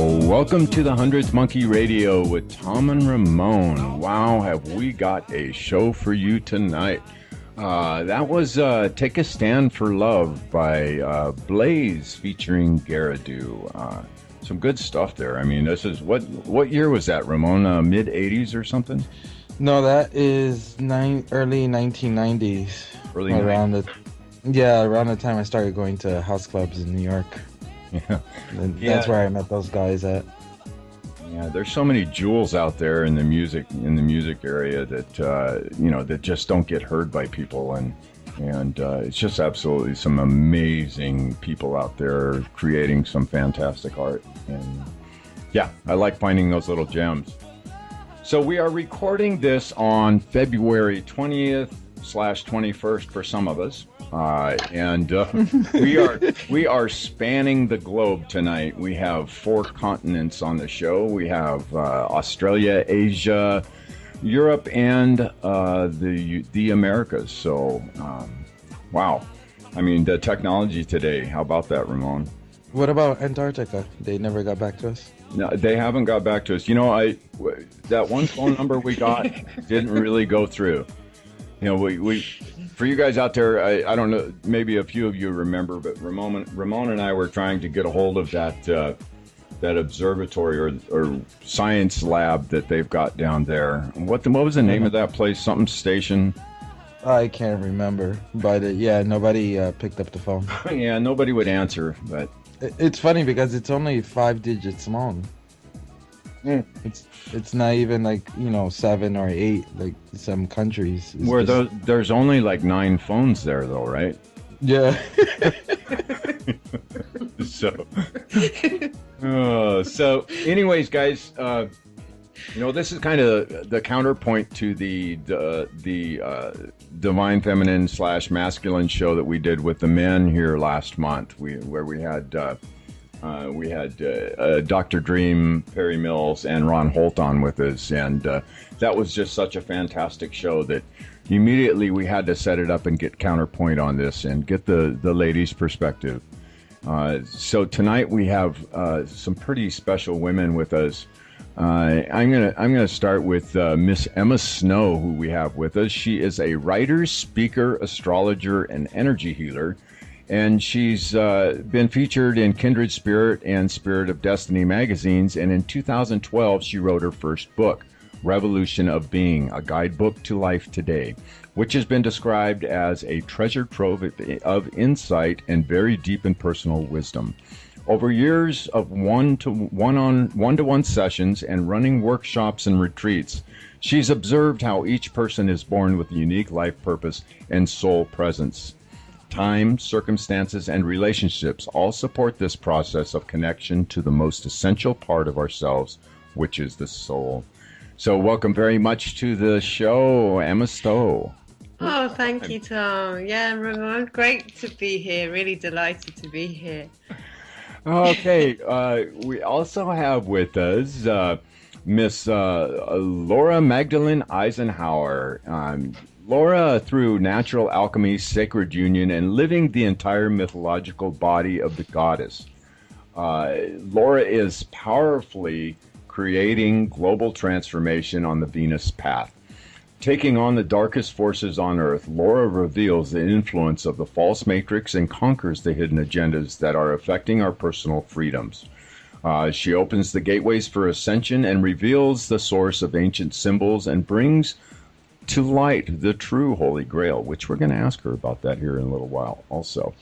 Welcome to the 100th Monkey Radio with Tom and Ramon. Wow, have we got a show for you tonight. That was Take a Stand for Love by Blaze featuring Garrido. Some good stuff there. I mean, this is, what year was that, Ramon? Mid-'80s or something? No, that is early 1990s. Early around 90s? Around the time I started going to house clubs in New York. Yeah. That's where I met those guys at. Yeah, there's so many jewels out there in the music area that that just don't get heard by people, and it's just absolutely some amazing people out there creating some fantastic art. And yeah, I like finding those little gems. So we are recording this on February 20th/21st for some of us. We are spanning the globe tonight. We have 4 continents on the show. We have Australia, Asia, Europe, and the Americas. So, wow. I mean, the technology today. How about that, Ramon? What about Antarctica? They never got back to us? No, they haven't got back to us. You know, that one phone number we got didn't really go through. You know, we for you guys out there, I don't know, maybe a few of you remember, but Ramon and I were trying to get a hold of that observatory or science lab that they've got down there. What was the name of that place? Something station? I can't remember, but nobody picked up the phone. Yeah, nobody would answer. But it's funny because it's only 5 digits long. Mm. It's not even 7 or 8 like some countries. Where there's only 9 phones there though, right? Yeah. So anyways, guys, this is kind of the counterpoint to the Divine Feminine / Masculine show that we did with the men here last month. Where we had Dr. Dream, Perry Mills, and Ron Holt on with us, and that was just such a fantastic show that immediately we had to set it up and get counterpoint on this and get the ladies' perspective. So tonight we have some pretty special women with us. I'm gonna start with Miss Emma Snow, who we have with us. She is a writer, speaker, astrologer, and energy healer. And she's been featured in Kindred Spirit and Spirit of Destiny magazines. And in 2012, she wrote her first book, Revolution of Being, a guidebook to life today, which has been described as a treasure trove of insight and very deep and personal wisdom. Over years of one-to-one sessions and running workshops and retreats, she's observed how each person is born with a unique life purpose and soul presence. Time, circumstances, and relationships all support this process of connection to the most essential part of ourselves, which is the soul. So welcome very much to the show, Emma Stow. Oh, thank you, Tom. Yeah, Ramon, great to be here. Really delighted to be here. Okay, we also have with us Miss Laura Magdalene Eisenhower. Laura, through natural alchemy, sacred union, and living the entire mythological body of the goddess, Laura is powerfully creating global transformation on the Venus path. Taking on the darkest forces on Earth, Laura reveals the influence of the false matrix and conquers the hidden agendas that are affecting our personal freedoms. She opens the gateways for ascension and reveals the source of ancient symbols and brings to light the true Holy Grail, which we're going to ask her about that here in a little while also.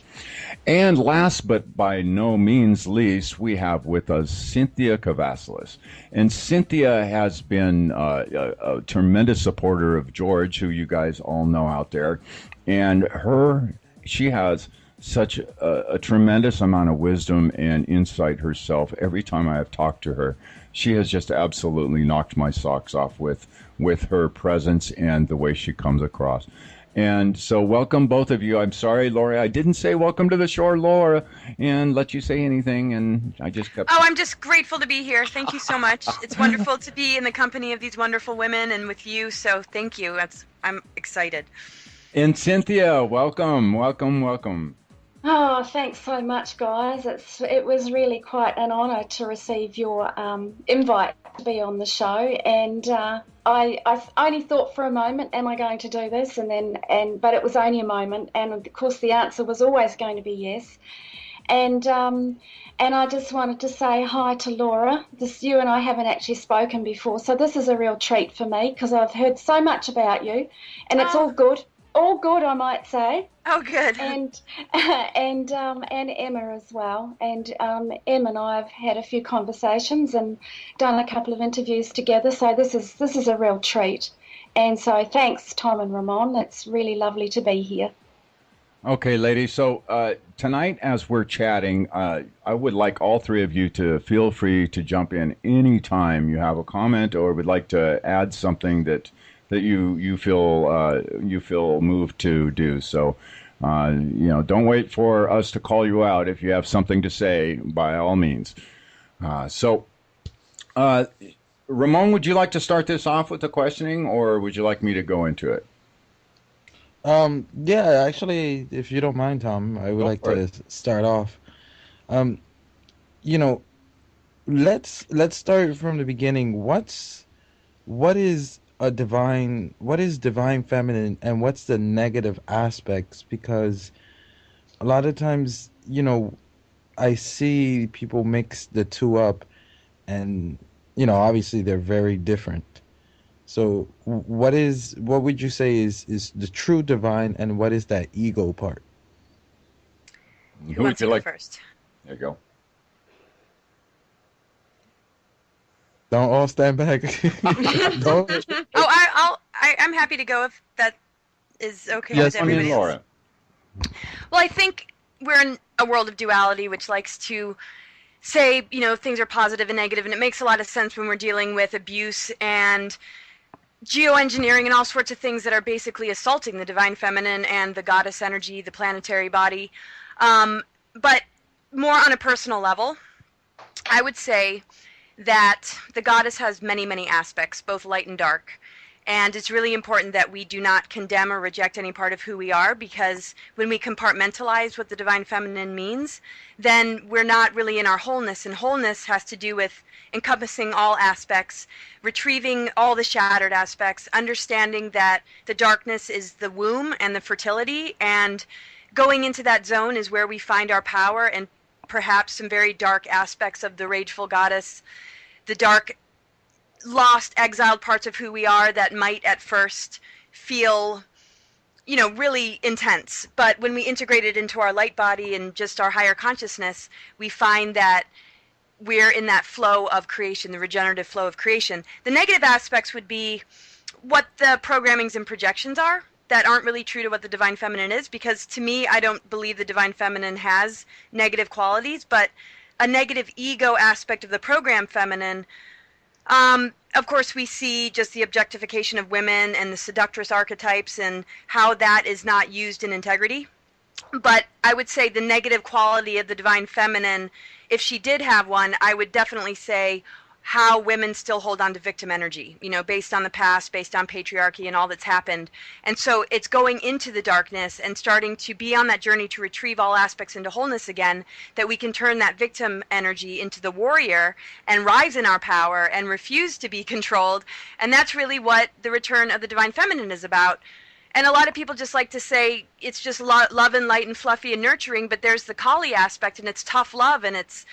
And last but by no means least, we have with us Cynthia Kavassilas. And Cynthia has been a tremendous supporter of George, who you guys all know out there. And she has such a tremendous amount of wisdom and insight herself. Every time I have talked to her, she has just absolutely knocked my socks off with her presence and the way she comes across. And so welcome both of you. I'm sorry, Laura, I didn't say welcome to the shore, Laura, and let you say anything, and I just kept... Oh, I'm just grateful to be here. Thank you so much. It's wonderful to be in the company of these wonderful women and with you, so thank you. I'm excited. And Cynthia, welcome. Oh, thanks so much, guys. It was really quite an honour to receive your invite to be on the show, and I only thought for a moment, am I going to do this? But it was only a moment, and of course the answer was always going to be yes. And and I just wanted to say hi to Laura. This You and I haven't actually spoken before, so this is a real treat for me because I've heard so much about you, and it's all good, I might say. Oh, good. And and Emma as well. And Em and I have had a few conversations and done a couple of interviews together. So this is a real treat. And so thanks, Tom and Ramon. It's really lovely to be here. Okay, ladies. So tonight, as we're chatting, I would like all three of you to feel free to jump in anytime you have a comment or would like to add something that you feel moved to do. So, don't wait for us to call you out. If you have something to say, by all means. Ramon, would you like to start this off with the questioning, or would you like me to go into it? Yeah, actually, if you don't mind, Tom, I would like to start off. Um, you know, let's start from the beginning. What is divine feminine, and what's the negative aspects? Because a lot of times, I see people mix the two up, and obviously they're very different. So what would you say is the true divine, and what is that ego part? Who wants to go first? There you go. Don't all stand back. Don't. Oh, I'm happy to go if that is okay with everybody. Laura. Well, I think we're in a world of duality, which likes to say, things are positive and negative, and it makes a lot of sense when we're dealing with abuse and geoengineering and all sorts of things that are basically assaulting the divine feminine and the goddess energy, the planetary body. But more on a personal level, I would say that the goddess has many, many aspects, both light and dark. And it's really important that we do not condemn or reject any part of who we are, because when we compartmentalize what the divine feminine means, then we're not really in our wholeness. And wholeness has to do with encompassing all aspects, retrieving all the shattered aspects, understanding that the darkness is the womb and the fertility, and going into that zone is where we find our power and perhaps some very dark aspects of the rageful goddess, the dark, lost, exiled parts of who we are that might at first feel, really intense. But when we integrate it into our light body and just our higher consciousness, we find that we're in that flow of creation, the regenerative flow of creation. The negative aspects would be what the programmings and projections are that aren't really true to what the divine feminine is, because to me, I don't believe the divine feminine has negative qualities, but a negative ego aspect of the program feminine. Of course, we see just the objectification of women and the seductress archetypes and how that is not used in integrity. But I would say the negative quality of the divine feminine, if she did have one, I would definitely say how women still hold on to victim energy, based on the past, based on patriarchy and all that's happened. And so it's going into the darkness and starting to be on that journey to retrieve all aspects into wholeness again, that we can turn that victim energy into the warrior and rise in our power and refuse to be controlled. And that's really what the return of the divine feminine is about. And a lot of people just like to say it's just love and light and fluffy and nurturing, but there's the Kali aspect, and it's tough love, and it's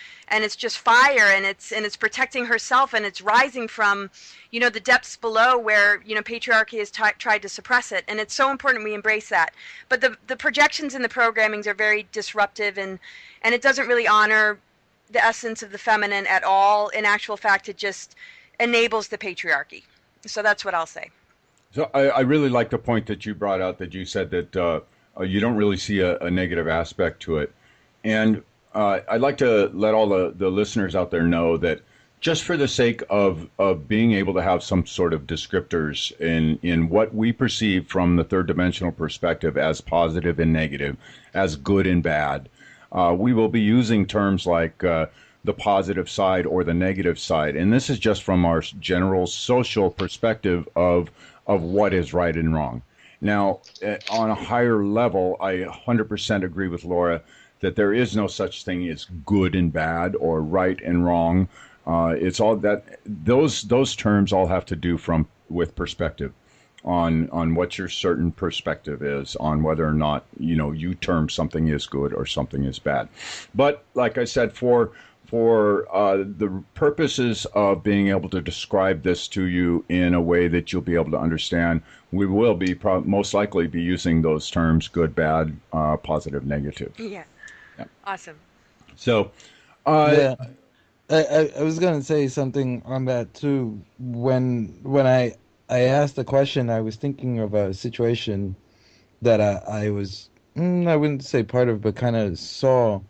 just fire, and it's protecting herself, and it's rising from, the depths below where, patriarchy has tried to suppress it. And it's so important we embrace that. But the projections and the programmings are very disruptive, and it doesn't really honor the essence of the feminine at all. In actual fact, it just enables the patriarchy. So that's what I'll say. So I really like the point that you brought out, that you said that you don't really see a negative aspect to it. And I'd like to let all the listeners out there know that just for the sake of being able to have some sort of descriptors in what we perceive from the third dimensional perspective as positive and negative, as good and bad, we will be using terms like the positive side or the negative side. And this is just from our general social perspective of what is right and wrong. Now, on a higher level, I 100% agree with Laura that there is no such thing as good and bad or right and wrong. It's all that those terms all have to do with perspective on what your certain perspective is on whether or not you term something is good or something is bad. But like I said, for the purposes of being able to describe this to you in a way that you'll be able to understand, we will be most likely be using those terms: good, bad, positive, negative. Yeah. Awesome. So, Yeah. I was gonna say something on that too. When I asked the question, I was thinking of a situation that I was I wouldn't say part of, but kind of saw,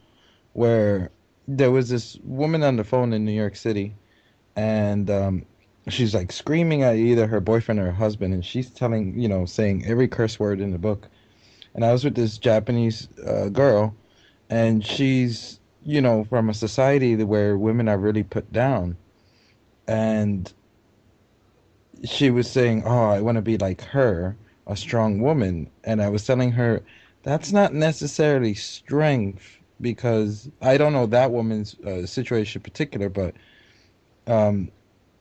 where there was this woman on the phone in New York City, and she's like screaming at either her boyfriend or her husband, and she's telling, saying every curse word in the book. And I was with this Japanese girl, and she's, from a society where women are really put down. And she was saying, "Oh, I want to be like her, a strong woman." And I was telling her, that's not necessarily strength, because I don't know that woman's situation in particular, but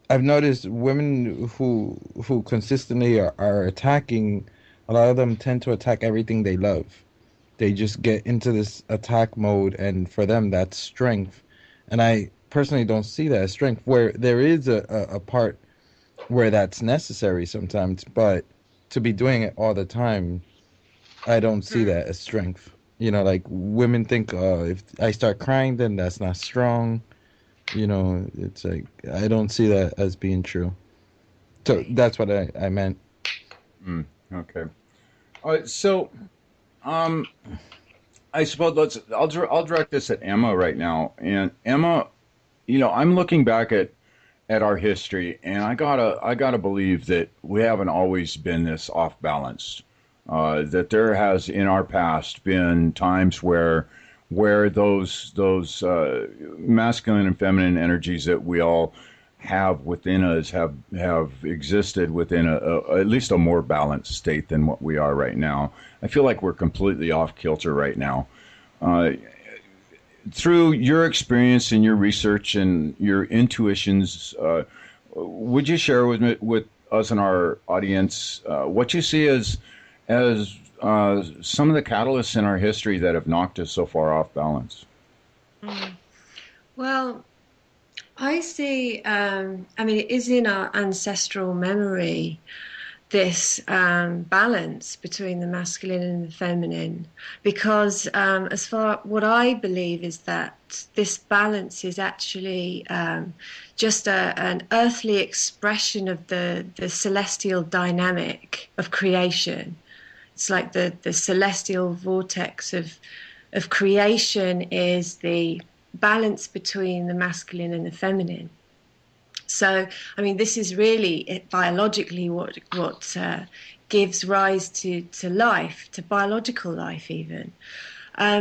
I've noticed women who consistently are attacking, a lot of them tend to attack everything they love. They just get into this attack mode, and for them, that's strength. And I personally don't see that as strength, where there is a part where that's necessary sometimes, but to be doing it all the time, I don't see that as strength. Like women think, if I start crying, then that's not strong. It's like, I don't see that as being true. So that's what I meant. Okay. All right. So, I suppose I'll direct this at Emma right now. And Emma, I'm looking back at our history, and I gotta believe that we haven't always been this off balance. That there has in our past been times where those masculine and feminine energies that we all have within us have existed within at least a more balanced state than what we are right now. I feel like we're completely off kilter right now. Through your experience and your research and your intuitions, would you share with us and our audience what you see as some of the catalysts in our history that have knocked us so far off balance? Well, I see, it is in our ancestral memory, this balance between the masculine and the feminine, because as far what I believe is that this balance is actually just an earthly expression of the celestial dynamic of creation. It's like the celestial vortex of creation is the balance between the masculine and the feminine. So, this is really biologically what gives rise to life, to biological life even.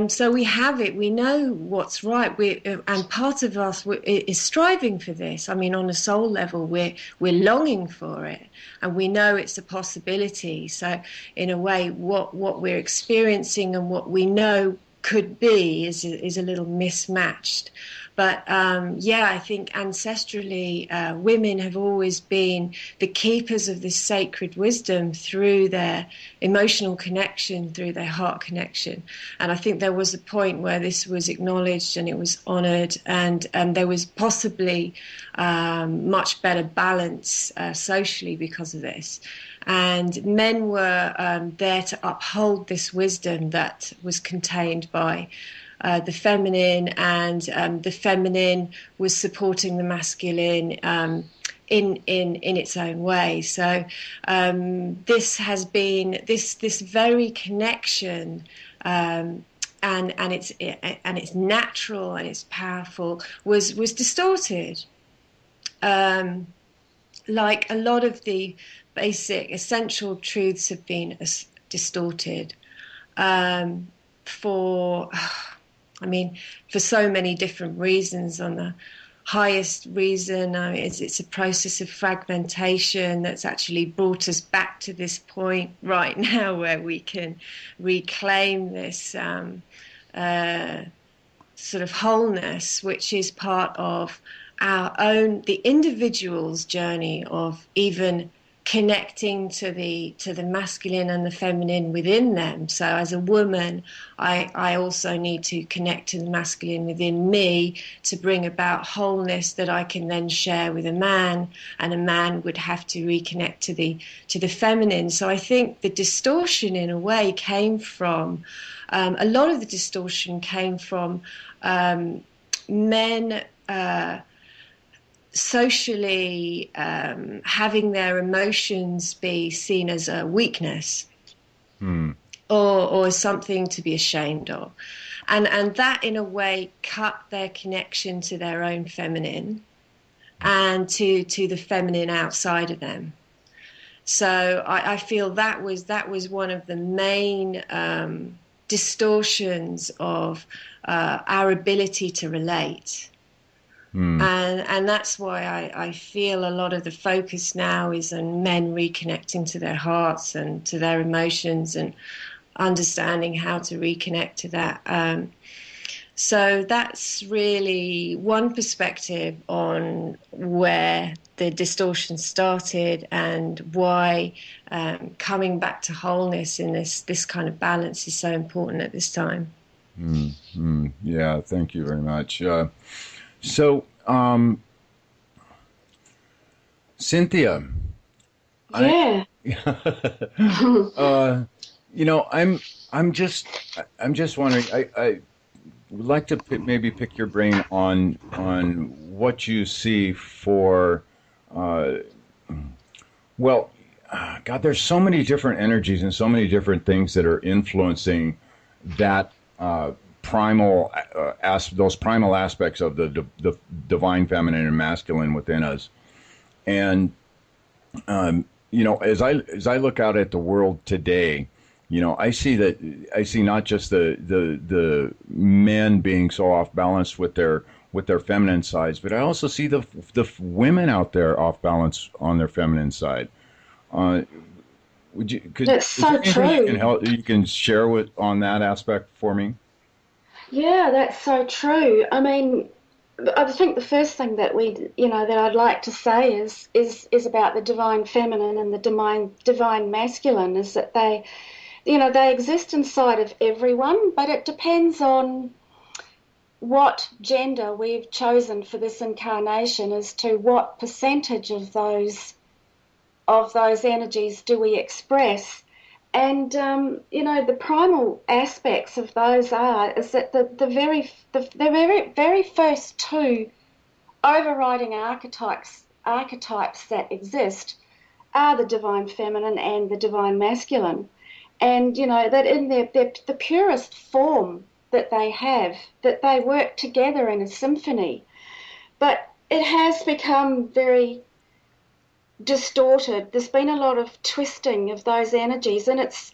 So we have it. We know what's right. And part of us is striving for this. On a soul level, we're longing for it, and we know it's a possibility. So, in a way, what we're experiencing and what we know could be is a little mismatched. But I think ancestrally, women have always been the keepers of this sacred wisdom through their emotional connection, through their heart connection. And I think there was a point where this was acknowledged and it was honoured, and there was possibly much better balance socially because of this. And men were there to uphold this wisdom that was contained by the feminine, and the feminine was supporting the masculine in its own way. So this has been this very connection, and it's natural and it's powerful, was distorted. Like a lot of the basic essential truths have been distorted for so many different reasons on highest reason is it's a process of fragmentation that's actually brought us back to this point right now where we can reclaim this sort of wholeness, which is part of the individual's journey of even connecting to the masculine and the feminine within them. So as a woman, I also need to connect to the masculine within me to bring about wholeness that I can then share with a man, and a man would have to reconnect to the feminine. So I think the distortion in a way came from a lot of the distortion came from men socially having their emotions be seen as a weakness or something to be ashamed of. And that, in a way, cut their connection to their own feminine and to the feminine outside of them. So I feel that was one of the main distortions of our ability to relate. And that's why I feel a lot of the focus now is on men reconnecting to their hearts and to their emotions and understanding how to reconnect to that. So that's really one perspective on where the distortion started and why coming back to wholeness in this kind of balance is so important at this time. Yeah, thank you very much. So, Cynthia. Yeah. I'm just wondering. I would like to maybe pick your brain on what you see for. God, there's so many different energies and so many different things that are influencing that. Those primal aspects of the divine feminine and masculine within us, and as I look out at the world today, I see not just the men being so off balance with their feminine sides, but I also see the women out there off balance on their feminine side. That's so true. You can share on that aspect for me? Yeah, that's so true. I mean, I think the first thing that that I'd like to say is about the divine feminine and the divine masculine is that they exist inside of everyone, but it depends on what gender we've chosen for this incarnation as to what percentage of those energies do we express. And the primal aspects of those is that the very first two overriding archetypes that exist are the divine feminine and the divine masculine, and that in the purest form that they have, that they work together in a symphony. But it has become very distorted. There's been a lot of twisting of those energies, and it's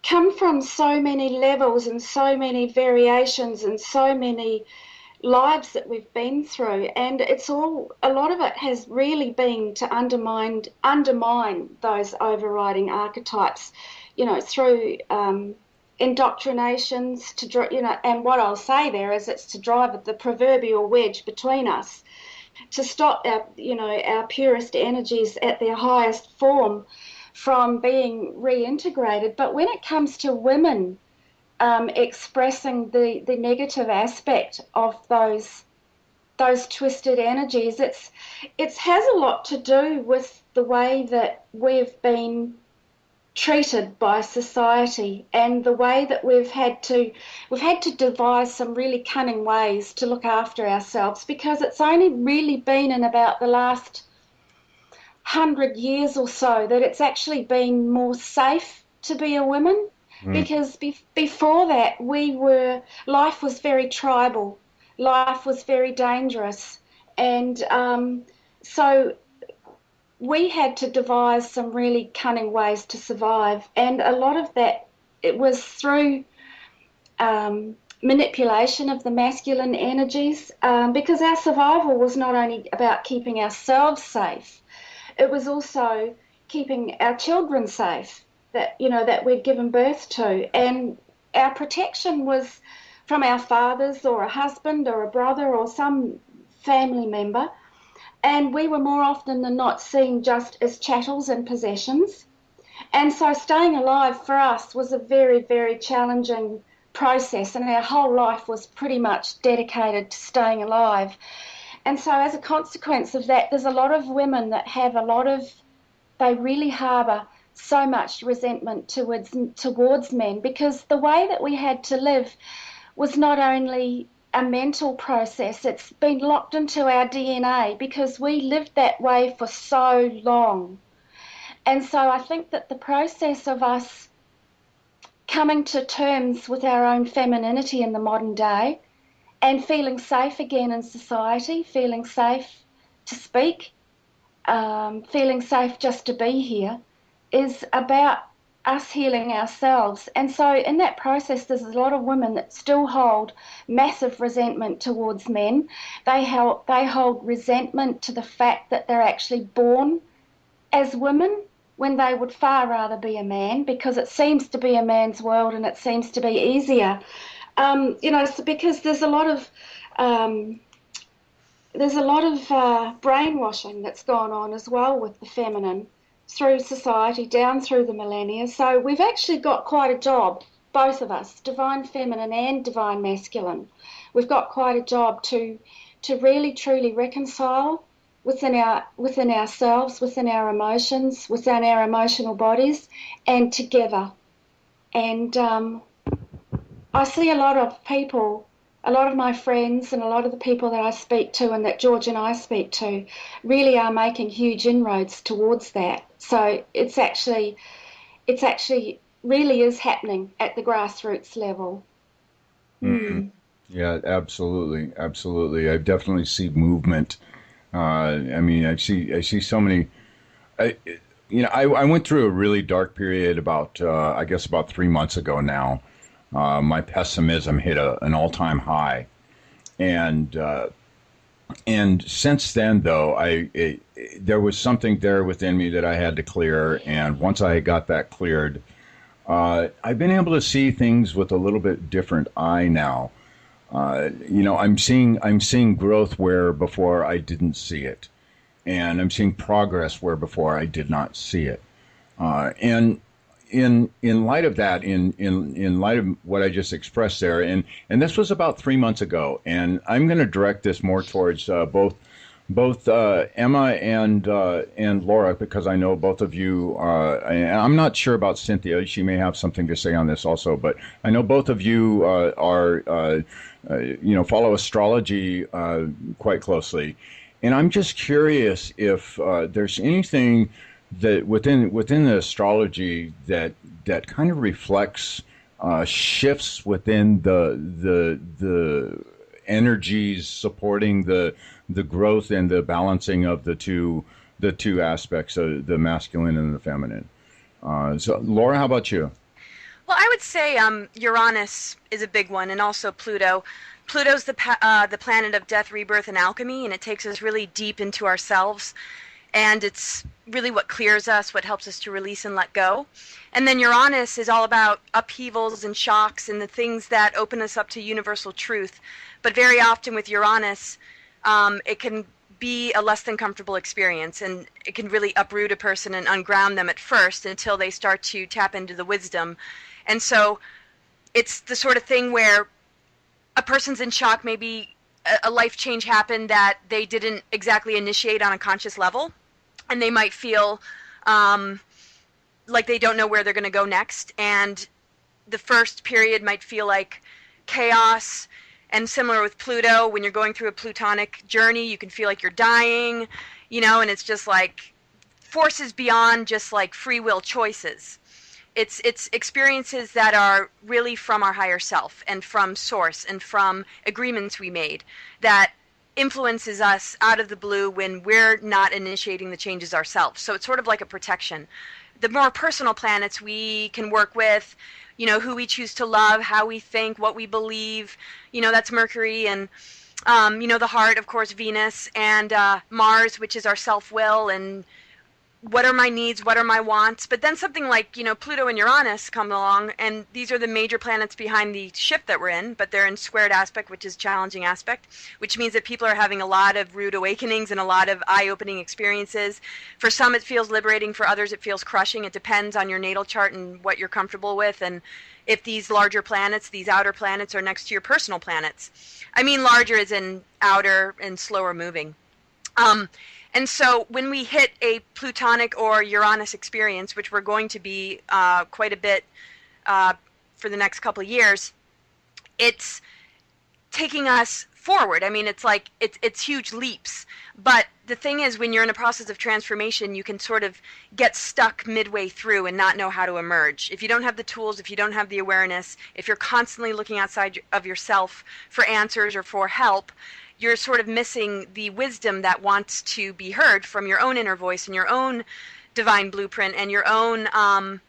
come from so many levels and so many variations and so many lives that we've been through, and a lot of it has really been to undermine those overriding archetypes, through indoctrinations and what I'll say there is it's to drive the proverbial wedge between us, to stop our purest energies at their highest form from being reintegrated. But when it comes to women expressing the negative aspect of those twisted energies, it has a lot to do with the way that we've been treated by society and the way that we've had to devise some really cunning ways to look after ourselves, because it's only really been in about the last 100 years or so that it's actually been more safe to be a woman. Because before that life was very tribal, life was very dangerous, and so we had to devise some really cunning ways to survive, and a lot of that it was through manipulation of the masculine energies, because our survival was not only about keeping ourselves safe, it was also keeping our children safe that we'd given birth to. And our protection was from our fathers or a husband or a brother or some family member. And we were more often than not seen just as chattels and possessions. And so staying alive for us was a very, very challenging process, and our whole life was pretty much dedicated to staying alive. And so as a consequence of that, there's a lot of women that have they really harbour so much resentment towards men, because the way that we had to live was not only a mental process, it's been locked into our DNA because we lived that way for so long. And so I think that the process of us coming to terms with our own femininity in the modern day and feeling safe again in society, feeling safe to speak, feeling safe just to be here, is about us healing ourselves. And so in that process, there's a lot of women that still hold massive resentment towards men. They hold resentment to the fact that they're actually born as women when they would far rather be a man, because it seems to be a man's world and it seems to be easier. Because there's a lot of brainwashing that's gone on as well with the feminine through society, down through the millennia. So we've actually got quite a job, both of us, divine feminine and divine masculine. We've got quite a job to really truly reconcile within ourselves, within our emotions, within our emotional bodies, and together. And I see a lot of people, a lot of my friends and a lot of the people that I speak to and that George and I speak to really are making huge inroads towards that. So it's actually really is happening at the grassroots level. Mm-hmm. Yeah, absolutely. Absolutely. I definitely see movement. I see so many. I went through a really dark period about 3 months ago now. My pessimism hit an all-time high, and since then, though, there was something there within me that I had to clear, and once I got that cleared, I've been able to see things with a little bit different eye now. I'm seeing growth where before I didn't see it, and I'm seeing progress where before I did not see it. And in light of that, in light of what I just expressed there, and this was about 3 months ago, and I'm going to direct this more towards both Emma and Laura, because I know both of you. And I'm not sure about Cynthia; she may have something to say on this also. But I know both of you follow astrology quite closely, and I'm just curious if there's anything that within the astrology that kind of reflects shifts within the energies supporting the growth and the balancing of the two aspects of the masculine and the feminine. So Laura, how about you? Well, I would say Uranus is a big one, and also Pluto. Pluto's the planet of death, rebirth, and alchemy, and it takes us really deep into ourselves. And it's really what clears us, what helps us to release and let go. And then Uranus is all about upheavals and shocks and the things that open us up to universal truth. But very often with Uranus, it can be a less than comfortable experience, and it can really uproot a person and unground them at first until they start to tap into the wisdom. And so it's the sort of thing where a person's in shock, maybe a life change happened that they didn't exactly initiate on a conscious level, and they might feel like they don't know where they're going to go next. And the first period might feel like chaos. And similar with Pluto, when you're going through a plutonic journey, you can feel like you're dying, and it's just like forces beyond just like free will choices. It's experiences that are really from our higher self and from source and from agreements we made that influences us out of the blue when we're not initiating the changes ourselves. So it's sort of like a protection. The more personal planets we can work with, who we choose to love, how we think, what we believe. That's Mercury, and the heart, of course, Venus, and Mars, which is our self-will, and what are my needs, what are my wants. But then something like, Pluto and Uranus come along, and these are the major planets behind the shift that we're in, but they're in squared aspect, which is challenging aspect, which means that people are having a lot of rude awakenings and a lot of eye-opening experiences. For some, it feels liberating. For others, it feels crushing. It depends on your natal chart and what you're comfortable with, and if these larger planets, these outer planets, are next to your personal planets. I mean larger as in outer and slower moving. And so when we hit a Plutonic or Uranus experience, which we're going to be quite a bit for the next couple of years, it's taking us forward. I mean, it's huge leaps. But the thing is, when you're in a process of transformation, you can sort of get stuck midway through and not know how to emerge. If you don't have the tools, if you don't have the awareness, if you're constantly looking outside of yourself for answers or for help, you're sort of missing the wisdom that wants to be heard from your own inner voice and your own divine blueprint and your own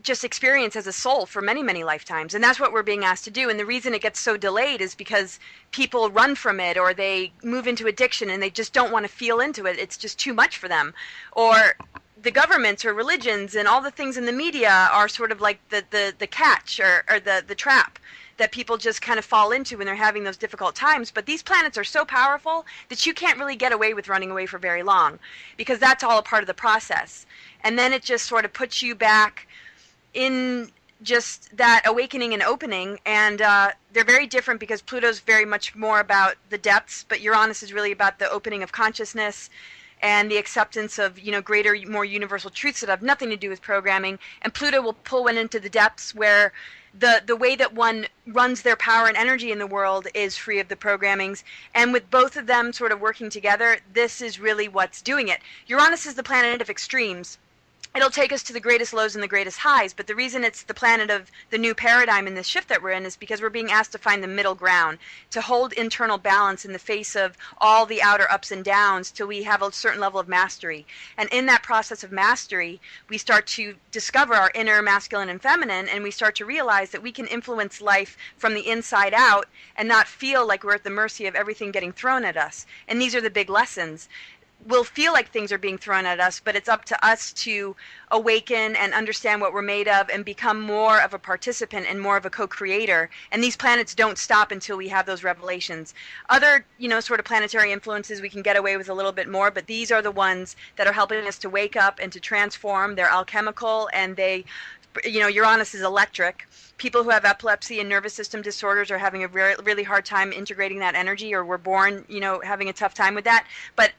just experience as a soul for many, many lifetimes. And that's what we're being asked to do. And the reason it gets so delayed is because people run from it, or they move into addiction and they just don't want to feel into it. It's just too much for them. Or the governments or religions and all the things in the media are sort of like the catch or the trap that people just kind of fall into when they're having those difficult times. But these planets are so powerful that you can't really get away with running away for very long, because that's all a part of the process. And then it just sort of puts you back in just that awakening and opening. And they're very different, because Pluto's very much more about the depths, but Uranus is really about the opening of consciousness and the acceptance of, greater, more universal truths that have nothing to do with programming. And Pluto will pull one into the depths where the way that one runs their power and energy in the world is free of the programmings. And with both of them sort of working together, this is really what's doing it. Uranus is the planet of extremes. It'll take us to the greatest lows and the greatest highs, but the reason it's the planet of the new paradigm in this shift that we're in is because we're being asked to find the middle ground, to hold internal balance in the face of all the outer ups and downs till we have a certain level of mastery. And in that process of mastery, we start to discover our inner masculine and feminine, and we start to realize that we can influence life from the inside out and not feel like we're at the mercy of everything getting thrown at us. And these are the big lessons. We'll feel like things are being thrown at us, but it's up to us to awaken and understand what we're made of and become more of a participant and more of a co-creator. And these planets don't stop until we have those revelations. Other, sort of planetary influences we can get away with a little bit more, but these are the ones that are helping us to wake up and to transform. They're alchemical, and Uranus is electric. People who have epilepsy and nervous system disorders are having a really hard time integrating that energy, or were born, having a tough time with that. But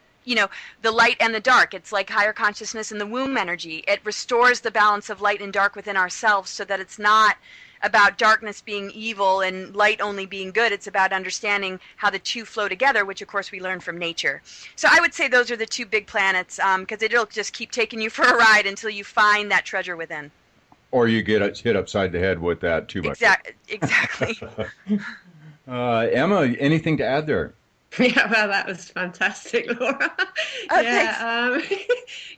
the light and the dark, it's like higher consciousness and the womb energy. It restores the balance of light and dark within ourselves, so that it's not about darkness being evil and light only being good. It's about understanding how the two flow together, which of course we learn from nature. So I would say those are the two big planets, because it'll just keep taking you for a ride until you find that treasure within. Or you get hit upside the head with that too much. Exactly. Emma, anything to add there? Yeah, well, that was fantastic, Laura. Oh,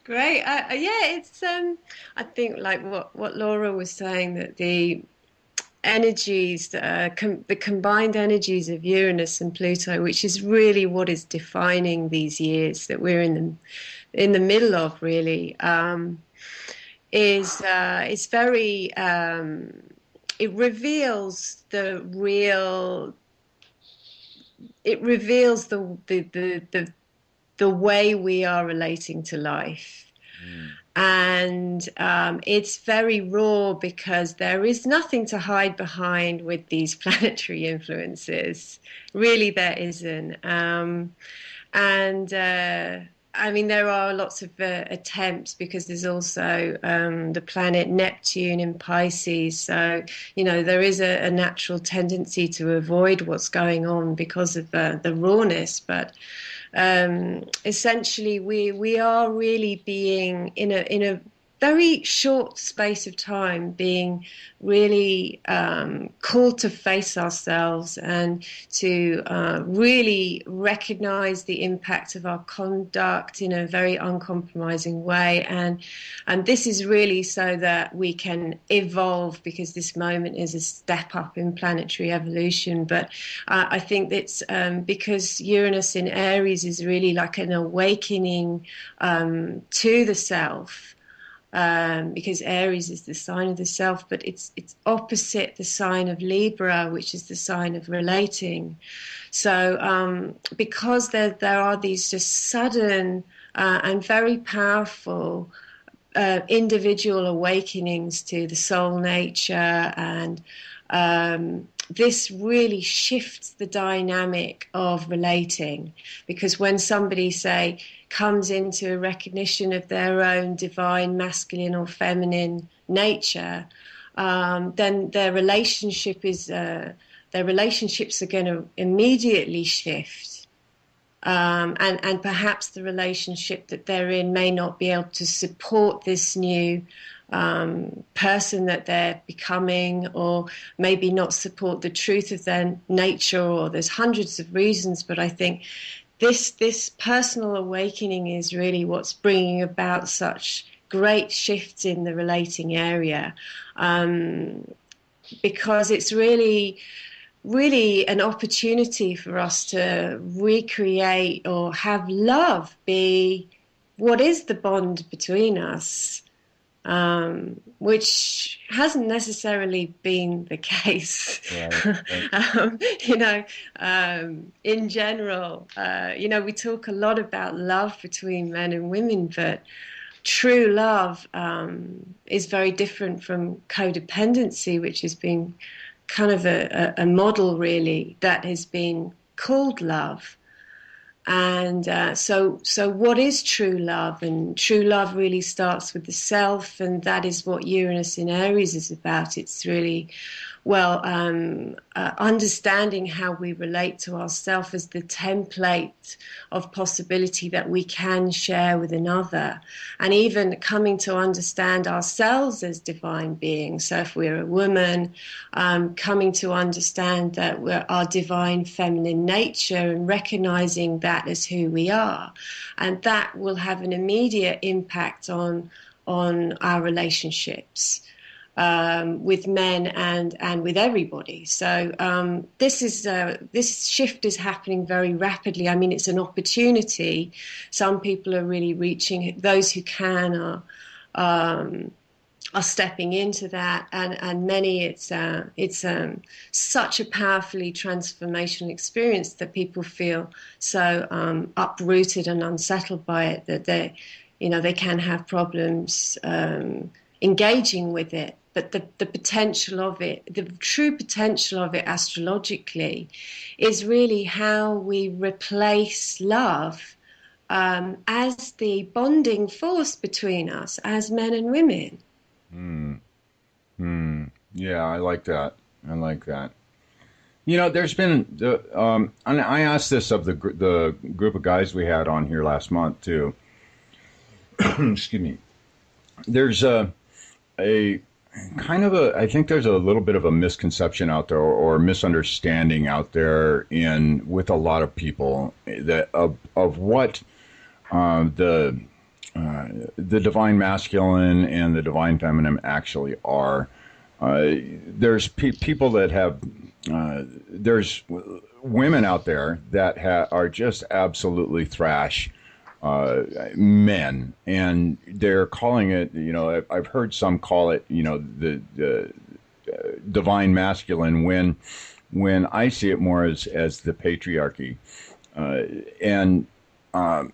Great. It's I think like what Laura was saying, that the energies, the combined energies of Uranus and Pluto, which is really what is defining these years that we're in the middle of, really, is it's very it reveals the real. It reveals the way we are relating to life. And it's very raw, because there is nothing to hide behind with these planetary influences. Really, there isn't. I mean, there are lots of attempts, because there's also the planet Neptune in Pisces. So, there is a natural tendency to avoid what's going on because of the rawness. But essentially, we are really being in a very short space of time being really called to face ourselves and to really recognize the impact of our conduct in a very uncompromising way. And this is really so that we can evolve, because this moment is a step up in planetary evolution. But I think it's because Uranus in Aries is really like an awakening to the self. Because Aries is the sign of the self, but it's opposite the sign of Libra, which is the sign of relating. So because there are these just sudden and very powerful individual awakenings to the soul nature, and this really shifts the dynamic of relating, because when somebody, say, comes into a recognition of their own divine masculine or feminine nature, then their relationships are going to immediately shift, and perhaps the relationship that they're in may not be able to support this new person that they're becoming, or maybe not support the truth of their nature, or there's hundreds of reasons. But I think this personal awakening is really what's bringing about such great shifts in the relating area, because it's really an opportunity for us to recreate or have love be what is the bond between us, which hasn't necessarily been the case. Right. In general, we talk a lot about love between men and women, but true love is very different from codependency, which has been kind of a model, really, that has been called love. And so what is true love? And true love really starts with the self, and that is what Uranus in Aries is about. It's really, understanding how we relate to ourselves as the template of possibility that we can share with another, and even coming to understand ourselves as divine beings. So if we're a woman, coming to understand that we're our divine feminine nature and recognizing that as who we are, and that will have an immediate impact on our relationships with men and with everybody. So this shift is happening very rapidly. I mean, it's an opportunity. Some people are really reaching. Those who can are stepping into that, and many it's such a powerfully transformational experience that people feel so uprooted and unsettled by it that they can have problems engaging with it. But the potential of it, the true potential of it astrologically, is really how we replace love as the bonding force between us as men and women. Yeah, I like that. There's been and I asked this of the group of guys we had on here last month too. Excuse me. There's a kind of I think there's a little bit of a misconception out there, or misunderstanding out there with a lot of people that of what the divine masculine and the divine feminine actually are. There's people that have there's women out there that are just absolutely thrash men, and they're calling it, I've heard some call it, the divine masculine, when I see it more as the patriarchy. And I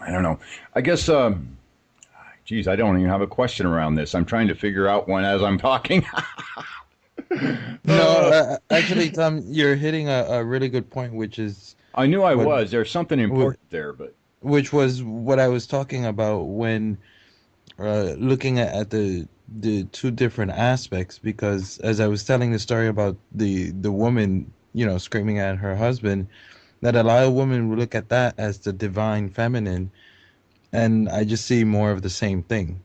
don't know, I guess, geez, I don't even have a question around this. I'm trying to figure out one as I'm talking. No, actually, Tom, you're hitting a really good point, which is... I knew I was. There's something important there, but... Which was what I was talking about when looking at the two different aspects, because as I was telling the story about the woman, screaming at her husband, that a lot of women will look at that as the divine feminine, and I just see more of the same thing.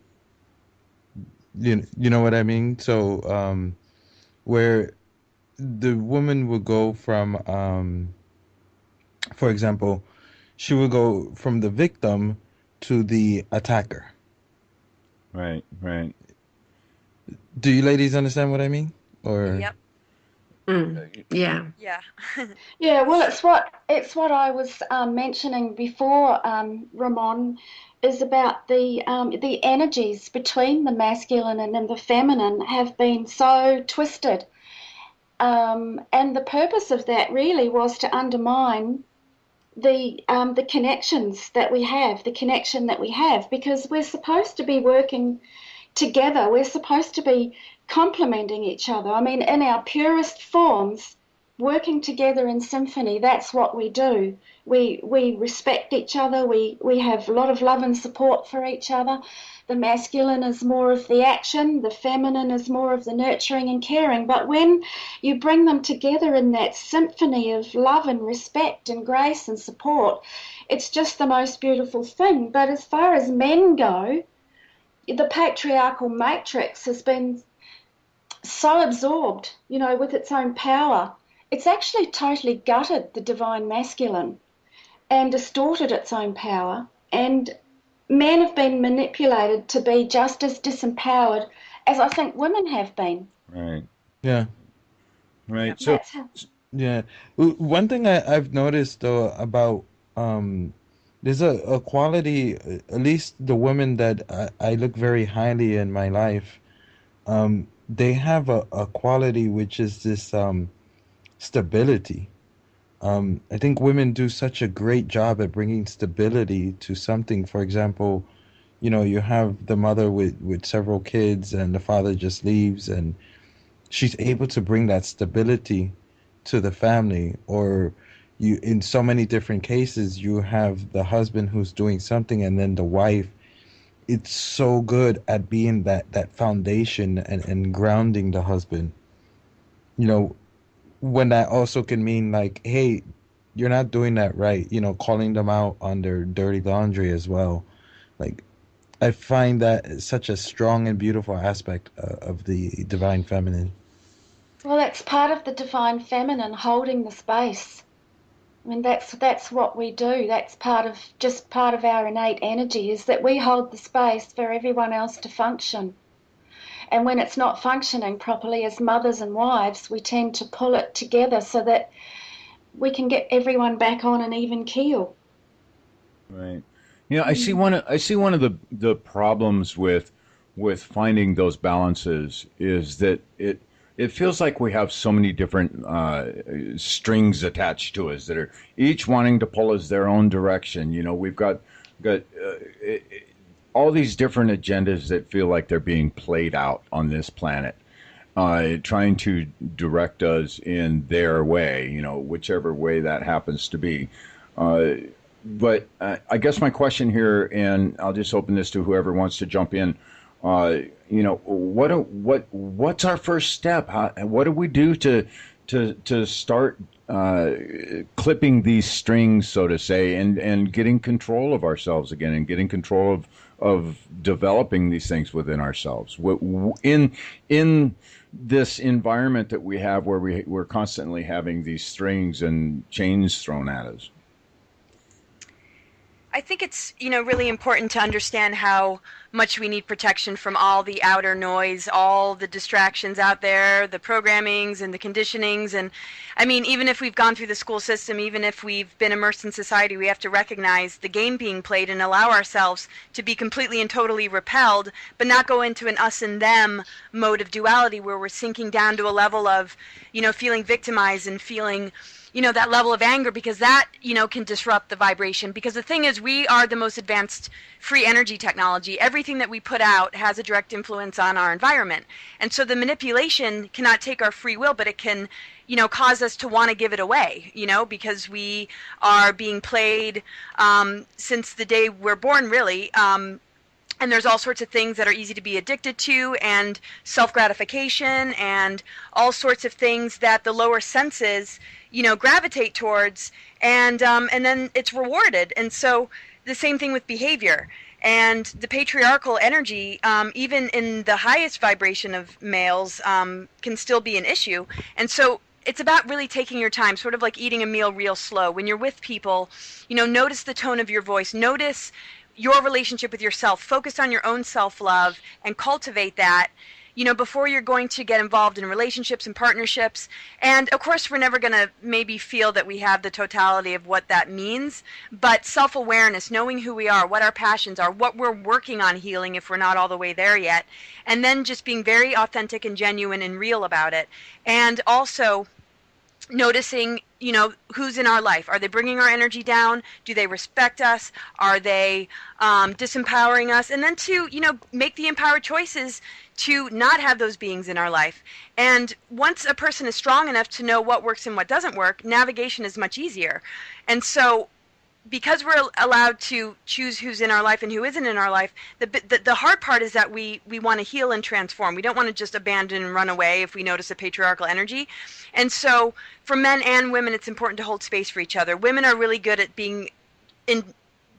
You know what I mean? So where the woman would go from, for example, she would go from the victim to the attacker. Right, right. Do you ladies understand what I mean? Or Yep. Yeah. Yeah. Yeah, well, it's what I was mentioning before, Ramon, is about the energies between the masculine and the feminine have been so twisted, and the purpose of that really was to undermine the connections that we have, the connection that we have, because we're supposed to be working together. We're supposed to be complementing each other. I mean, in our purest forms, working together in symphony, that's what we do. We respect each other. We have a lot of love and support for each other. The masculine is more of the action, the feminine is more of the nurturing and caring. But when you bring them together in that symphony of love and respect and grace and support, it's just the most beautiful thing. But as far as men go, the patriarchal matrix has been so absorbed, with its own power. It's actually totally gutted the divine masculine and distorted its own power. And men have been manipulated to be just as disempowered as I think women have been. Right, yeah, right. Yep. So, That's how, yeah. One thing I've noticed though about there's a quality, at least the women that I look very highly in my life, they have a quality which is this stability. I think women do such a great job at bringing stability to something. For example, you have the mother with several kids and the father just leaves, and she's able to bring that stability to the family. Or you, in so many different cases, you have the husband who's doing something, and then the wife, it's so good at being that foundation and grounding the husband. You know, when that also can mean like, hey, you're not doing that right, calling them out on their dirty laundry as well. Like, I find that such a strong and beautiful aspect of the divine feminine. well, that's part of the divine feminine, holding the space. I mean, that's what we do. That's part of our innate energy, is that we hold the space for everyone else to function. And when it's not functioning properly, as mothers and wives, we tend to pull it together so that we can get everyone back on an even keel. right. I see one of the problems with finding those balances is that it feels like we have so many different strings attached to us that are each wanting to pull us their own direction. We've got all these different agendas that feel like they're being played out on this planet, trying to direct us in their way, whichever way that happens to be. Uh, but I guess my question here, and I'll just open this to whoever wants to jump in. What's our first step? What do we do to start clipping these strings, so to say, and getting control of ourselves again, and getting control of developing these things within ourselves in this environment that we have, where we're constantly having these strings and chains thrown at us. I think it's, really important to understand how much we need protection from all the outer noise, all the distractions out there, the programmings and the conditionings. And I mean, even if we've gone through the school system, even if we've been immersed in society, we have to recognize the game being played and allow ourselves to be completely and totally repelled, but not go into an us and them mode of duality where we're sinking down to a level of, feeling victimized and feeling that level of anger, because that, can disrupt the vibration. Because the thing is, we are the most advanced free energy technology. Everything that we put out has a direct influence on our environment. And so the manipulation cannot take our free will, but it can, cause us to want to give it away, because we are being played since the day we're born, really. And there's all sorts of things that are easy to be addicted to, and self-gratification, and all sorts of things that the lower senses, gravitate towards, and then it's rewarded. And so the same thing with behavior. And the patriarchal energy, even in the highest vibration of males, can still be an issue. And so it's about really taking your time, sort of like eating a meal real slow. When you're with people, notice the tone of your voice, notice your relationship with yourself, focus on your own self-love and cultivate that, before you're going to get involved in relationships and partnerships. And of course, we're never going to maybe feel that we have the totality of what that means, but self-awareness, knowing who we are, what our passions are, what we're working on healing if we're not all the way there yet, and then just being very authentic and genuine and real about it. And also noticing, who's in our life. Are they bringing our energy down? Do they respect us? Are they disempowering us? And then to, make the empowered choices to not have those beings in our life. And once a person is strong enough to know what works and what doesn't work, navigation is much easier. And so because we're allowed to choose who's in our life and who isn't in our life, the hard part is that we want to heal and transform. We don't want to just abandon and run away if we notice a patriarchal energy. And so for men and women, it's important to hold space for each other. Women are really good at being in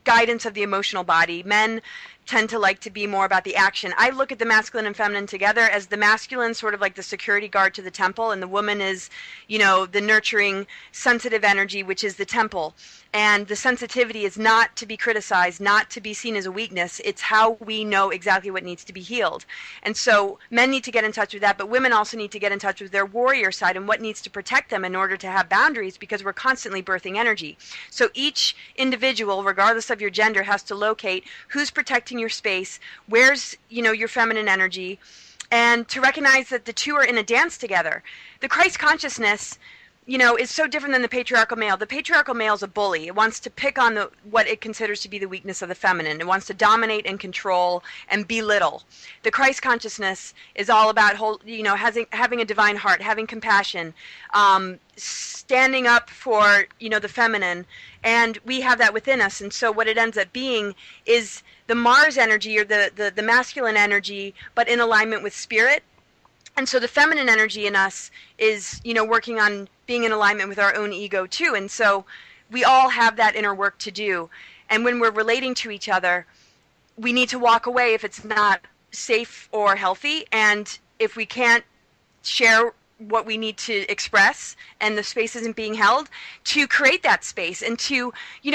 guidance of the emotional body. Men tend to like to be more about the action. I look at the masculine and feminine together as the masculine sort of like the security guard to the temple, and the woman is, the nurturing, sensitive energy, which is the temple. And the sensitivity is not to be criticized, not to be seen as a weakness. It's how we know exactly what needs to be healed. And so men need to get in touch with that, but women also need to get in touch with their warrior side and what needs to protect them in order to have boundaries, because we're constantly birthing energy. So each individual, regardless of your gender, has to locate who's protecting your space, where's, your feminine energy, and to recognize that the two are in a dance together. The Christ consciousness, is so different than the patriarchal male. The patriarchal male is a bully. It wants to pick on what it considers to be the weakness of the feminine. It wants to dominate and control and belittle. The Christ consciousness is all about having a divine heart, having compassion, standing up for the feminine, and we have that within us. And so what it ends up being is the Mars energy, or the masculine energy, but in alignment with spirit. And so the feminine energy in us is, working on being in alignment with our own ego too. And so we all have that inner work to do. And when we're relating to each other, we need to walk away if it's not safe or healthy. And if we can't share what we need to express and the space isn't being held, to create that space and to,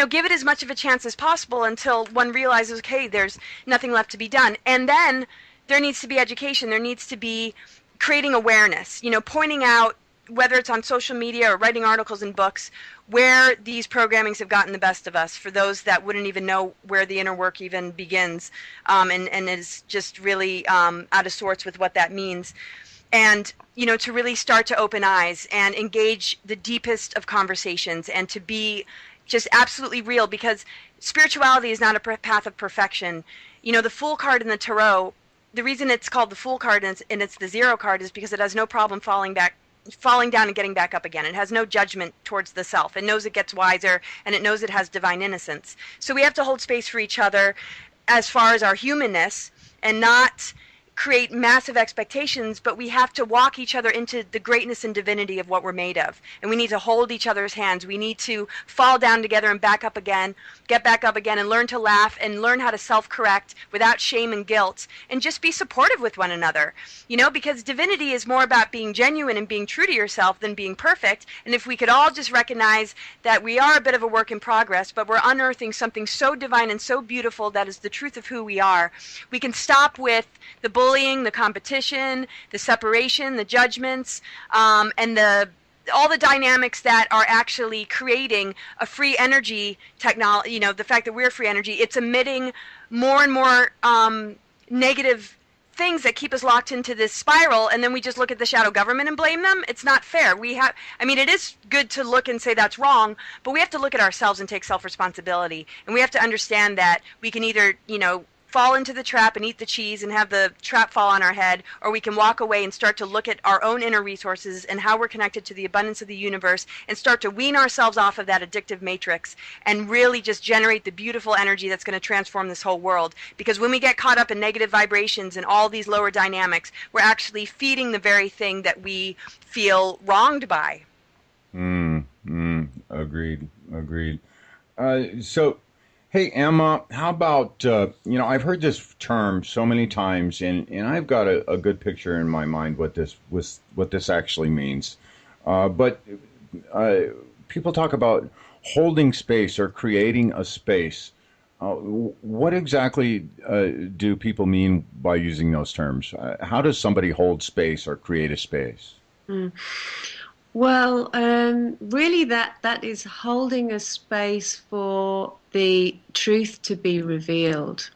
give it as much of a chance as possible until one realizes, okay, there's nothing left to be done. And then there needs to be education. There needs to be creating awareness, pointing out, whether it's on social media or writing articles and books, where these programmings have gotten the best of us, for those that wouldn't even know where the inner work even begins, and is just really out of sorts with what that means. And, to really start to open eyes and engage the deepest of conversations, and to be just absolutely real, because spirituality is not a path of perfection. The Fool card in the Tarot, the reason it's called the Fool card and it's the Zero card is because it has no problem falling down and getting back up again. It has no judgment towards the self. It knows it gets wiser, and it knows it has divine innocence. So we have to hold space for each other as far as our humanness, and not create massive expectations, but we have to walk each other into the greatness and divinity of what we're made of. And we need to hold each other's hands. We need to fall down together and back up again, get back up again, and learn to laugh and learn how to self-correct without shame and guilt, and just be supportive with one another. Because divinity is more about being genuine and being true to yourself than being perfect. And if we could all just recognize that we are a bit of a work in progress, but we're unearthing something so divine and so beautiful that is the truth of who we are, we can stop with the bullying, the competition, the separation, the judgments, and all the dynamics that are actually creating a free energy technology. The fact that we're free energy, it's emitting more and more negative things that keep us locked into this spiral, and then we just look at the shadow government and blame them. It's not fair. It is good to look and say that's wrong, but we have to look at ourselves and take self-responsibility. And we have to understand that we can either, fall into the trap and eat the cheese and have the trap fall on our head, or we can walk away and start to look at our own inner resources and how we're connected to the abundance of the universe, and start to wean ourselves off of that addictive matrix and really just generate the beautiful energy that's going to transform this whole world. Because when we get caught up in negative vibrations and all these lower dynamics, we're actually feeding the very thing that we feel wronged by. Agreed. So, Hey, Emma, how about, I've heard this term so many times, and I've got a good picture in my mind what this actually means. But uh, people talk about holding space or creating a space. What exactly do people mean by using those terms? How does somebody hold space or create a space? Mm. Well, really, that is holding a space for the truth to be revealed,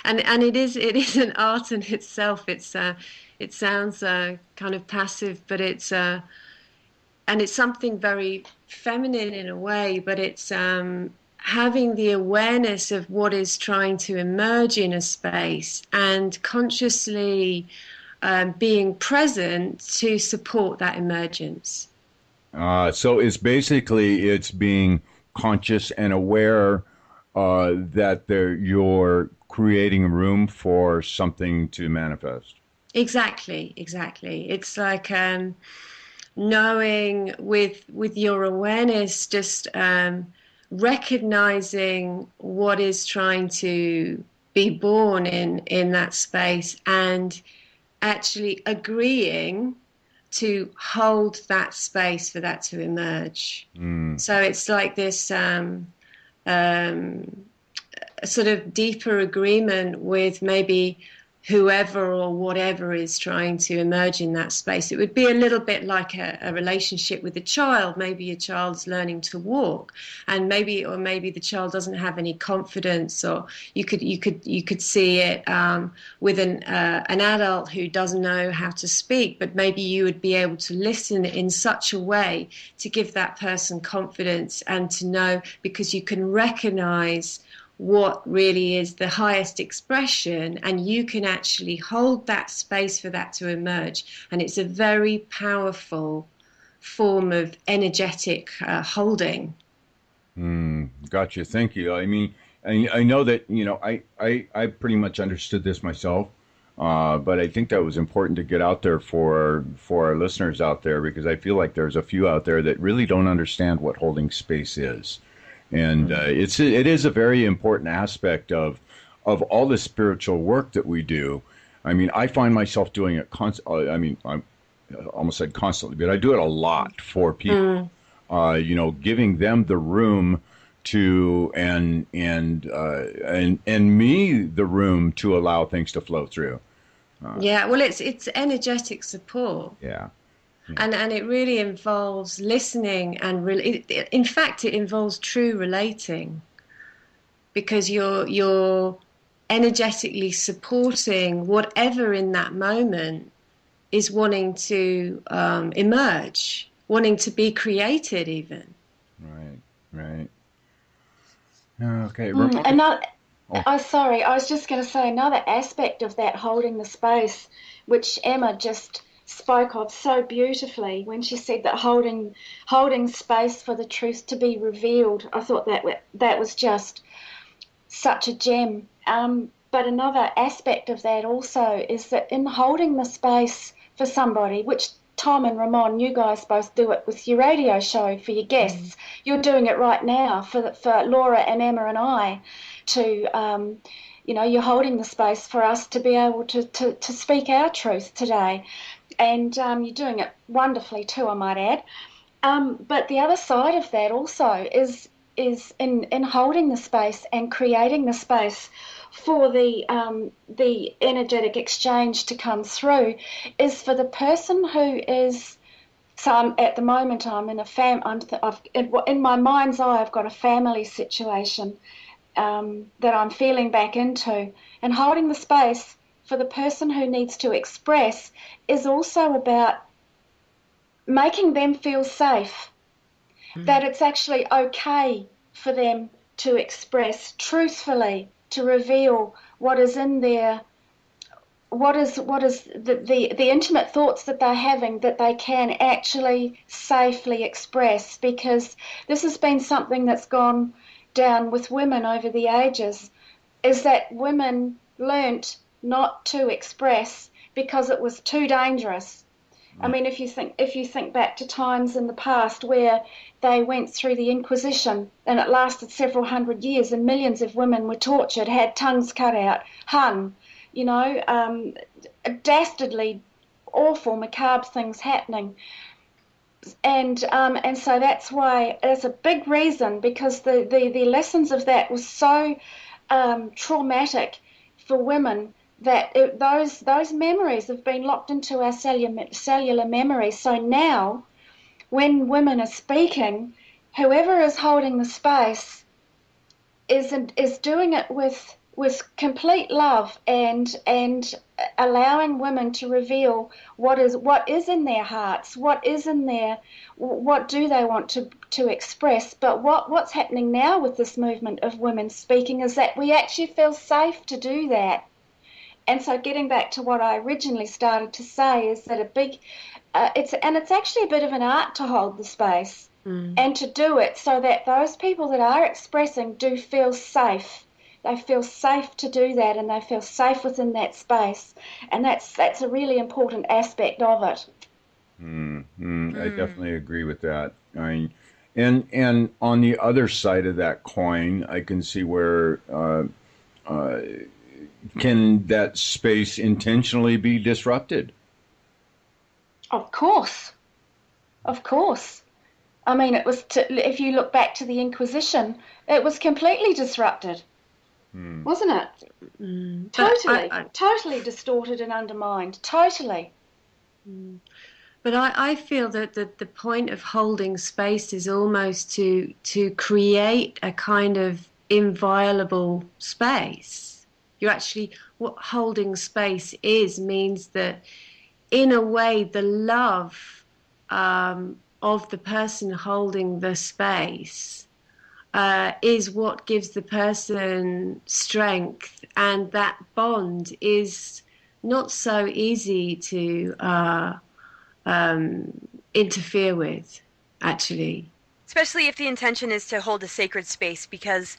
and it is an art in itself. It sounds kind of passive, but it's something very feminine in a way, but it's having the awareness of what is trying to emerge in a space and consciously being present to support that emergence. So it's being conscious and aware that you're creating room for something to manifest. Exactly, exactly. It's like knowing with your awareness, just recognizing what is trying to be born in that space and actually agreeing to hold that space for that to emerge. Mm. So it's like this a sort of deeper agreement with maybe whoever or whatever is trying to emerge in that space. It would be a little bit like a relationship with a child. Maybe a child's learning to walk, and maybe the child doesn't have any confidence, or you could see it with an adult who doesn't know how to speak, but maybe you would be able to listen in such a way to give that person confidence and to know, because you can recognize what really is the highest expression, and you can actually hold that space for that to emerge. And it's a very powerful form of energetic holding. Gotcha. Thank you. I mean, I know that, I pretty much understood this myself, but I think that was important to get out there for our listeners out there, because I feel like there's a few out there that really don't understand what holding space is. And it is a very important aspect of all the spiritual work that we do. I mean, I find myself doing it constantly. I mean, I almost said constantly, but I do it a lot for people. Giving them the room to and me the room to allow things to flow through. Yeah, well, it's energetic support. Yeah. And it really involves listening and in fact it involves true relating, because you're energetically supporting whatever in that moment is wanting to emerge, wanting to be created even. Right. Okay. Sorry, I was just going to say another aspect of that holding the space, which Emma just spoke of so beautifully when she said that holding space for the truth to be revealed. I thought that was just such a gem. But another aspect of that also is that in holding the space for somebody, which Tom and Ramon, you guys both do it with your radio show for your guests. You're doing it right now for Laura and Emma and I to, you're holding the space for us to be able to speak our truth today. And you're doing it wonderfully too, I might add. But the other side of that also is in holding the space and creating the space for the energetic exchange to come through, is for the person who is. So at the moment I'm in in my mind's eye I've got a family situation that I'm feeling back into, and holding the space for the person who needs to express is also about making them feel safe, that it's actually okay for them to express truthfully, to reveal what is in their, what is the intimate thoughts that they're having, that they can actually safely express, because this has been something that's gone down with women over the ages, is that women learnt not to express because it was too dangerous. I mean, if you think back to times in the past where they went through the Inquisition and it lasted several hundred years and millions of women were tortured, had tongues cut out, hung, you know, dastardly, awful, macabre things happening. And so that's why it's a big reason, because the lessons of that was so traumatic for women, that those memories have been locked into our cellular memory. So now, when women are speaking, whoever is holding the space is doing it with complete love and allowing women to reveal what is in their hearts, what do they want to express. But what's happening now with this movement of women speaking is that we actually feel safe to do that. And so getting back to what I originally started to say is that it's actually a bit of an art to hold the space and to do it so that those people that are expressing do feel safe. They feel safe to do that, and they feel safe within that space. And that's a really important aspect of it. I definitely agree with that. I mean, and on the other side of that coin, I can see where can that space intentionally be disrupted? Of course. I mean, if you look back to the Inquisition, it was completely disrupted, wasn't it? Totally distorted and undermined, totally. But I feel that the point of holding space is almost to create a kind of inviolable space. You actually, what holding space means that, in a way, the love of the person holding the space is what gives the person strength, and that bond is not so easy to interfere with, actually. Especially if the intention is to hold a sacred space, because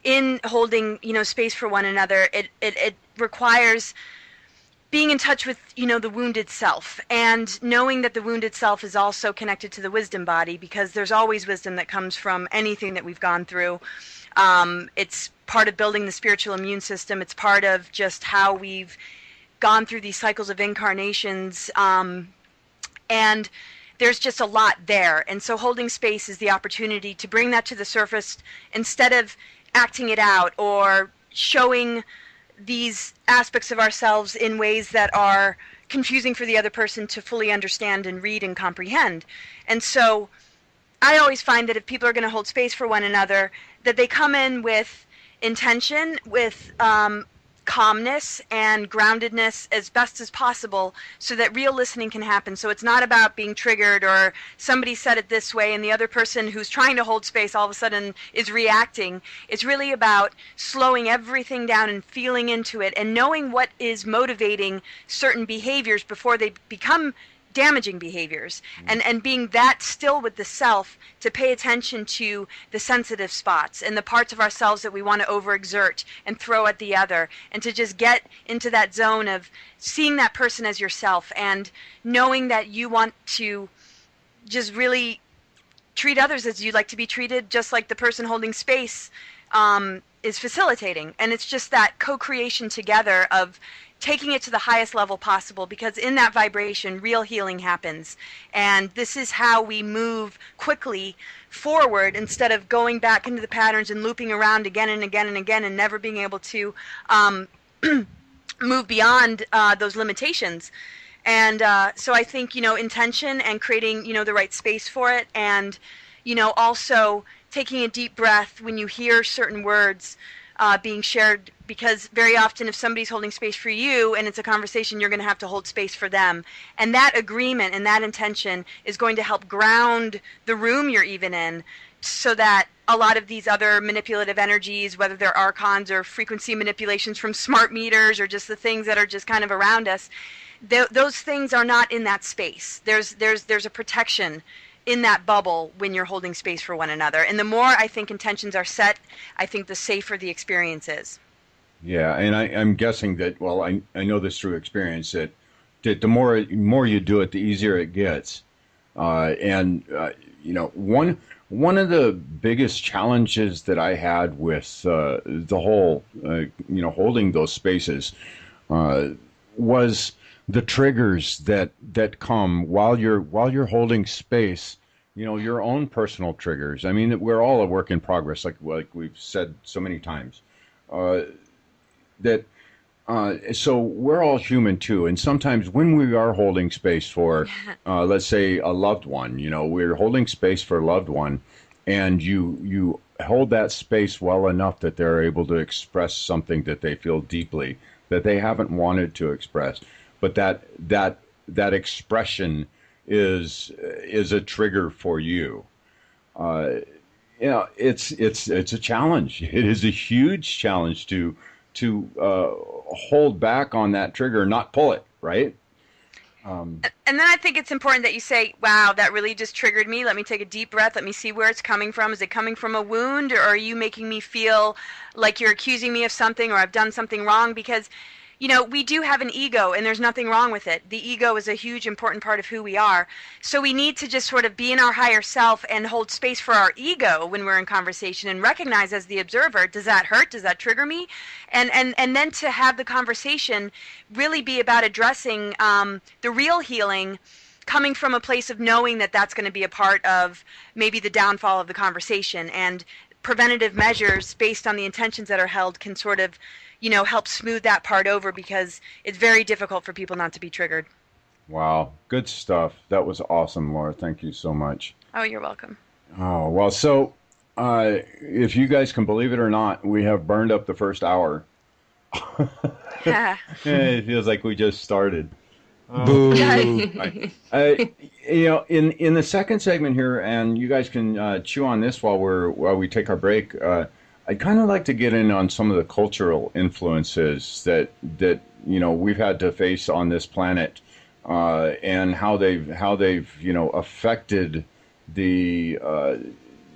in holding, space for one another, it requires being in touch with, the wounded self, and knowing that the wounded self is also connected to the wisdom body, because there's always wisdom that comes from anything that we've gone through. It's part of building the spiritual immune system. It's part of just how we've gone through these cycles of incarnations, and there's just a lot there. And so holding space is the opportunity to bring that to the surface instead of acting it out or showing these aspects of ourselves in ways that are confusing for the other person to fully understand and read and comprehend. And so I always find that if people are going to hold space for one another, that they come in with intention, with calmness and groundedness as best as possible, so that real listening can happen. So it's not about being triggered or somebody said it this way and the other person who's trying to hold space all of a sudden is reacting. It's really about slowing everything down and feeling into it and knowing what is motivating certain behaviors before they become damaging behaviors, and being that still with the self to pay attention to the sensitive spots and the parts of ourselves that we want to overexert and throw at the other, and to just get into that zone of seeing that person as yourself and knowing that you want to just really treat others as you'd like to be treated, just like the person holding space is facilitating. And it's just that co-creation together of taking it to the highest level possible, because in that vibration, real healing happens. And this is how we move quickly forward instead of going back into the patterns and looping around again and again and again and never being able to move beyond those limitations. And so I think, intention and creating, the right space for it, and, also taking a deep breath when you hear certain words being shared, because very often if somebody's holding space for you and it's a conversation, you're going to have to hold space for them. And that agreement and that intention is going to help ground the room you're even in, so that a lot of these other manipulative energies, whether they're archons or frequency manipulations from smart meters or just the things that are just kind of around us, those things are not in that space. There's a protection in that bubble when you're holding space for one another. And the more I think intentions are set, I think the safer the experience is. Yeah, and I'm guessing that, well, I know this through experience, that the more you do it, the easier it gets. And you know, one of the biggest challenges that I had with the whole, you know, holding those spaces was the triggers that come while you're holding space. You know, your own personal triggers. I mean, we're all a work in progress, like we've said so many times. That so we're all human too, and sometimes when we are holding space for, let's say, a loved one, you know, we're holding space for a loved one, and you hold that space well enough that they're able to express something that they feel deeply that they haven't wanted to express, but that expression is a trigger for you. You know, it's a challenge. It is a huge challenge to hold back on that trigger, not pull it, right? And then I think it's important that you say, wow, that really just triggered me. Let me take a deep breath. Let me see where it's coming from. Is it coming from a wound, or are you making me feel like you're accusing me of something, or I've done something wrong? Because, you know, we do have an ego, and there's nothing wrong with it. The ego is a huge, important part of who we are. So we need to just sort of be in our higher self and hold space for our ego when we're in conversation and recognize as the observer, does that hurt? Does that trigger me? And then to have the conversation really be about addressing the real healing coming from a place of knowing that that's going to be a part of maybe the downfall of the conversation. And preventative measures based on the intentions that are held can sort of, you know, help smooth that part over, because it's very difficult for people not to be triggered. Wow, good stuff. That was awesome, Laura. Thank you so much. Oh, you're welcome. Oh, well, so if you guys can believe it or not, we have burned up the first hour. It feels like we just started. Boo. You know, in the second segment here, and you guys can chew on this while we take our break. I'd kind of like to get in on some of the cultural influences that you know we've had to face on this planet, and how they've you know affected the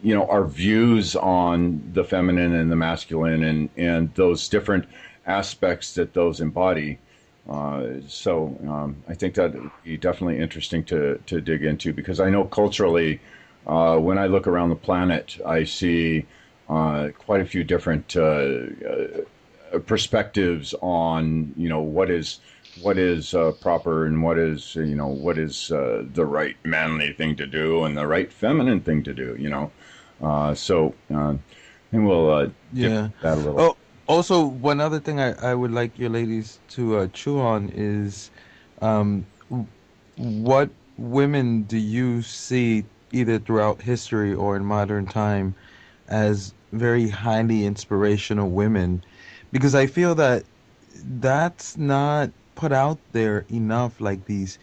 you know our views on the feminine and the masculine and those different aspects that those embody. So I think that would be definitely interesting to dig into, because I know culturally, when I look around the planet, I see quite a few different perspectives on, you know, what is proper and what is, you know, what is the right manly thing to do and the right feminine thing to do, you know. So and we'll dip that a little. Oh, also, one other thing I would like your ladies to chew on is what women do you see either throughout history or in modern time as very highly inspirational women? Because I feel that that's not put out there enough, like these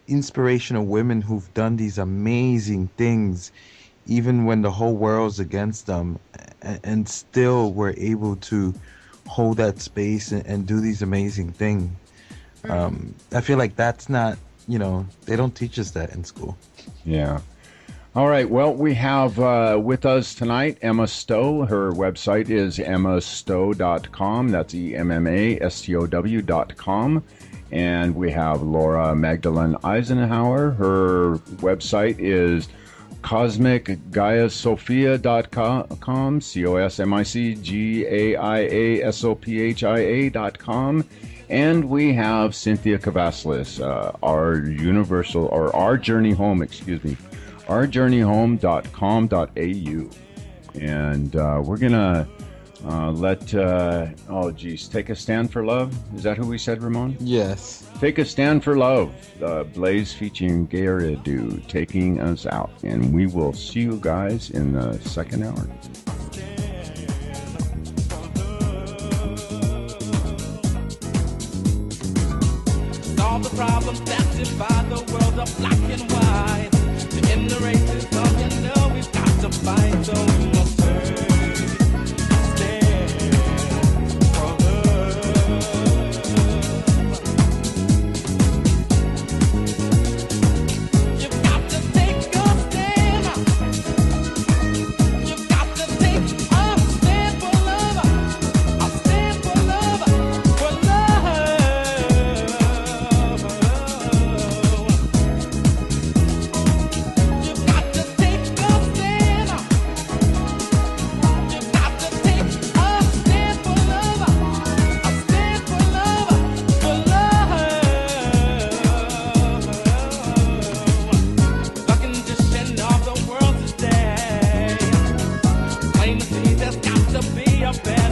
inspirational women who've done these amazing things even when the whole world's against them, and still were able to hold that space and do these amazing things. I feel like that's not, you know, they don't teach us that in school. Yeah. All right. Well, we have with us tonight Emma Stow. Her website is emmastow.com. That's EMMASTOW.com. And we have Laura Magdalene Eisenhower. Her website is cosmicgaiasophia.com, cosmicgaiasophia.com. And we have Cynthia Kavassilas, our journey home, ourjourneyhome.com.au. And we're going to Take a Stand for Love. Is that who we said, Ramon? Yes. Take a Stand for Love, Blaze featuring Garidu taking us out. And we will see you guys in the second hour. Solve the problems that divide the world of black and white. In the racism, you know we've got to fight, so we must turn. be a better